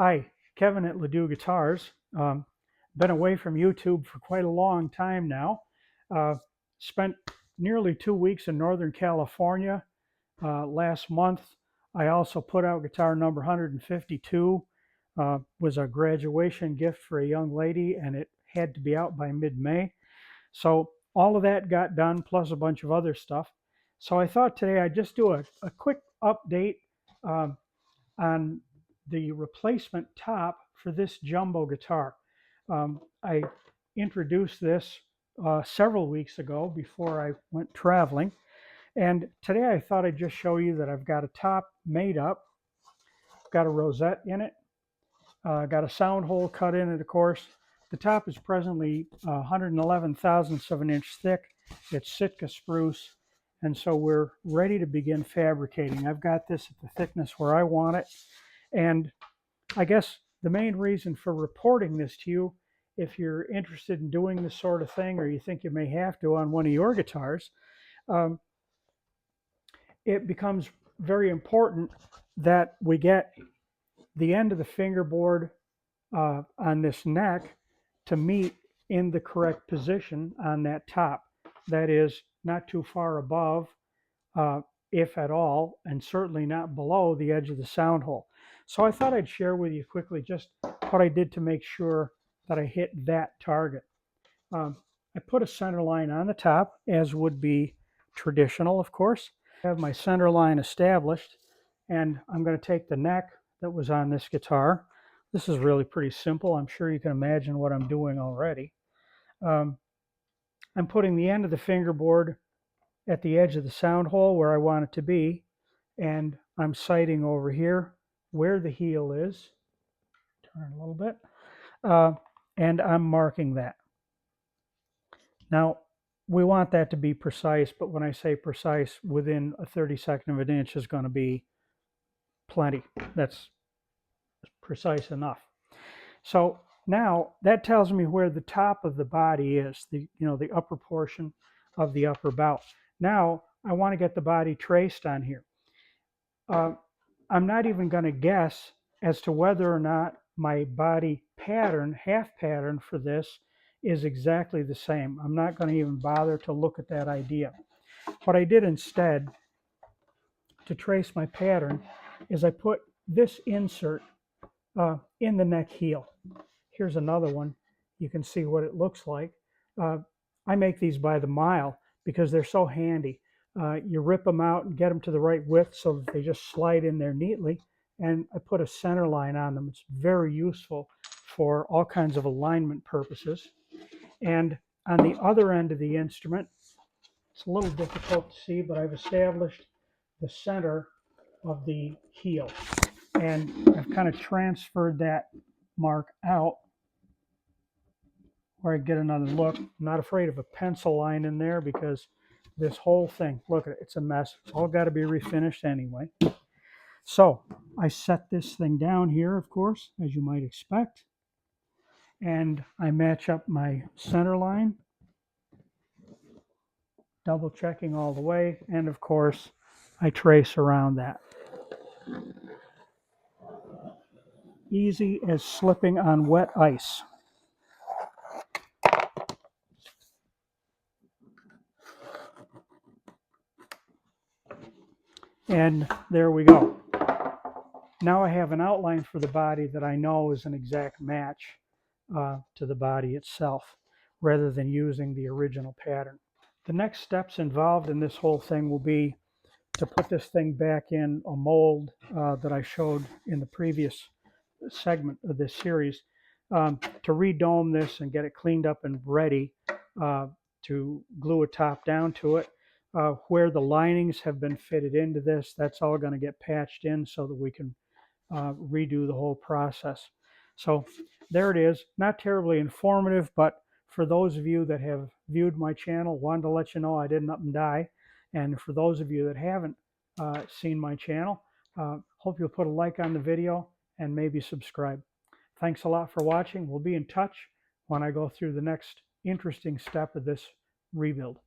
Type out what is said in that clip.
Hi, Kevin at Ledoux Guitars. Been away from YouTube for quite a long time now. Uh, Spent nearly 2 weeks in Northern California last month. I also put out guitar number 152. Was a graduation gift for a young lady, and it had to be out by mid-May. So all of that got done, plus a bunch of other stuff. So I thought today I'd just do a quick update um, on the replacement top for this jumbo guitar. I introduced this several weeks ago before I went traveling. And today I thought I'd just show you that I've got a top made up, got a rosette in it, got a sound hole cut in it, of course. The top is presently 111 thousandths of an inch thick. It's Sitka spruce. And so we're ready to begin fabricating. I've got this at the thickness where I want it. And I guess the main reason for reporting this to you, if you're interested in doing this sort of thing, or you think you may have to on one of your guitars, um, it becomes very important that we get the end of the fingerboard on this neck to meet in the correct position on that top. That is, not too far above, uh, if at all, and certainly not below the edge of the sound hole. So I thought I'd share with you quickly just what I did to make sure that I hit that target. I put a center line on the top, as would be traditional, of course. I have my center line established, and I'm going to take the neck that was on this guitar. This is really pretty simple. I'm sure you can imagine what I'm doing already. Um, I'm putting the end of the fingerboard at the edge of the sound hole where I want it to be, and I'm sighting over here where the heel is. Turn a little bit. And I'm marking that. Now, we want that to be precise, but when I say precise, within a 32nd of an inch is going to be plenty. That's precise enough. So now that tells me where the top of the body is, the upper portion of the upper bout. Now I want to get the body traced on here. I'm not even going to guess as to whether or not my body pattern, half pattern for this, is exactly the same. I'm not going to even bother to look at that idea. What I did instead to trace my pattern is I put this insert in the neck heel. Here's another one. You can see what it looks like. I make these by the mile because they're so handy. You rip them out and get them to the right width so that they just slide in there neatly. And I put a center line on them. It's very useful for all kinds of alignment purposes. And on the other end of the instrument, it's a little difficult to see, but I've established the center of the heel. And I've kind of transferred that mark out where I get another look. I'm not afraid of a pencil line in there because this whole thing, look at it, it's a mess. It's all got to be refinished anyway. So I set this thing down here, of course, as you might expect. And I match up my center line, double checking all the way. And of course, I trace around that. Easy as slipping on wet ice. And there we go. Now I have an outline for the body that I know is an exact match to the body itself, rather than using the original pattern. The next steps involved in this whole thing will be to put this thing back in a mold that I showed in the previous segment of this series, to redome this and get it cleaned up and ready to glue a top down to it. Where the linings have been fitted into this, that's all going to get patched in so that we can redo the whole process. So there it is. Not terribly informative, but for those of you that have viewed my channel, wanted to let you know I didn't up and die. And for those of you that haven't seen my channel, hope you'll put a like on the video and maybe subscribe. Thanks a lot for watching. We'll be in touch when I go through the next interesting step of this rebuild.